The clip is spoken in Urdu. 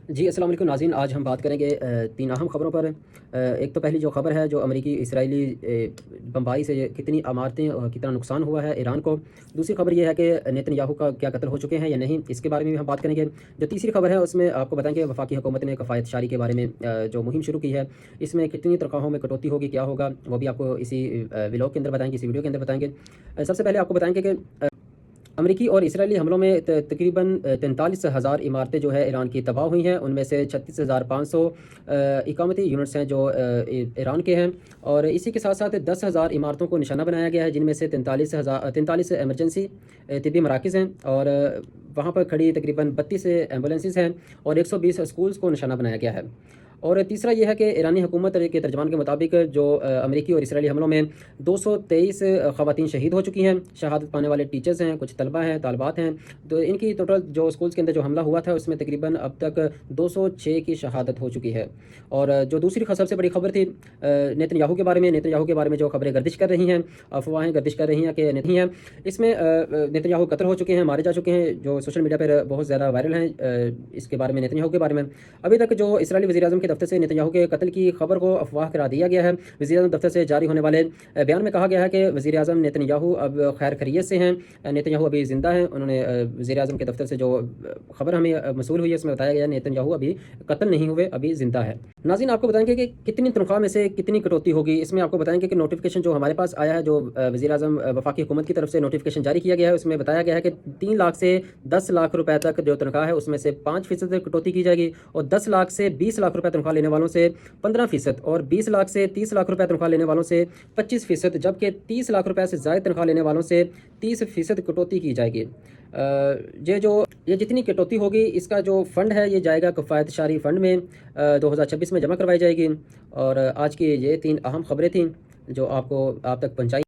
جی السلام علیکم ناظرین، آج ہم بات کریں گے تین اہم خبروں پر۔ ایک تو پہلی جو خبر ہے جو امریکی اسرائیلی بمبائی سے کتنی عمارتیں اور کتنا نقصان ہوا ہے ایران کو۔ دوسری خبر یہ ہے کہ نیتن یاہو کا کیا قتل ہو چکے ہیں یا نہیں، اس کے بارے میں بھی ہم بات کریں گے۔ جو تیسری خبر ہے اس میں آپ کو بتائیں گے وفاقی حکومت نے کفایت شاری کے بارے میں جو مہم شروع کی ہے، اس میں کتنی تنخواہوں میں کٹوتی ہوگی، کیا ہوگا، وہ بھی آپ کو اسی ولاگ کے اندر بتائیں گے، اسی ویڈیو کے اندر بتائیں گے۔ سب سے پہلے آپ کو بتائیں گے کہ امریکی اور اسرائیلی حملوں میں تقریباً 43,000 عمارتیں جو ہے ایران کی تباہ ہوئی ہیں، ان میں سے 36,500 اقامتی یونٹس ہیں جو ایران کے ہیں، اور اسی کے ساتھ ساتھ 10,000 عمارتوں کو نشانہ بنایا گیا ہے، جن میں سے 43 ایمرجنسی طبی مراکز ہیں، اور وہاں پر کھڑی تقریباً 32 ایمبولینسز ہیں، اور 120 اسکولز کو نشانہ بنایا گیا ہے۔ اور تیسرا یہ ہے کہ ایرانی حکومت کے ترجمان کے مطابق جو امریکی اور اسرائیلی حملوں میں 223 خواتین شہید ہو چکی ہیں۔ شہادت پانے والے ٹیچرز ہیں، کچھ طلبہ ہیں، طالبات ہیں، تو ان کی ٹوٹل جو اسکولز کے اندر جو حملہ ہوا تھا اس میں تقریباً اب تک 206 کی شہادت ہو چکی ہے۔ اور جو دوسری سب سے بڑی خبر تھی نیتن یاہو کے بارے میں جو خبریں گردش کر رہی ہیں، افواہیں گردش کر رہی ہیں کہ نہیں ہیں، اس میں نیتن یاہو قتل ہو چکے ہیں، مارے جا چکے ہیں، جو سوشل میڈیا پر بہت زیادہ وائرل ہیں۔ اس کے بارے میں نیتن یاہو کے بارے میں ابھی تک جو اسرائیلی وزیر اعظم کے دفتر سے نیتن یاہو کے قتل کی خبر کو افواہ قرار دیا گیا ہے۔ وزیر اعظم دفتر سے جاری ہونے والے بیان میں کہا گیا ہے کہ وزیر اعظم نیتن یاہو اب خیر خیریت سے ہیں، نیتن یاہو ابھی زندہ ہیں۔ انہوں نے وزیر اعظم کے دفتر سے جو خبر ہمیں موصول ہوئی ہے اس میں بتایا گیا نیتن یاہو ابھی قتل نہیں ہوئے، ابھی زندہ ہے۔ ناظرین آپ کو بتائیں گے کہ کتنی تنخواہ میں سے کتنی کٹوتی ہوگی، اس میں آپ کو بتائیں گے کہ نوٹیفیکیشن جو ہمارے پاس آیا ہے، جو وزیر اعظم وفاقی حکومت کی طرف سے نوٹیفیکیشن جاری کیا گیا ہے، اس میں بتایا گیا ہے کہ 3 لاکھ سے 10 لاکھ روپے تک جو تنخواہ ہے اس میں سے 5% کٹوتی کی جائے گی، اور 10 لاکھ سے 20 لاکھ روپے تنخواہ لینے والوں سے 15%، اور 20 لاکھ سے 30 لاکھ روپے تنخواہ لینے والوں سے 25%، جبکہ 30 لاکھ روپے سے زائد تنخواہ لینے والوں سے 30% کٹوتی کی جائے گی۔ یہ جتنی کٹوتی ہوگی اس کا جو فنڈ ہے یہ جائے گا کفایت شاری فنڈ میں، 2026 میں جمع کروائی جائے گی۔ اور آج کی یہ 3 اہم خبریں تھیں جو آپ تک پہنچائی۔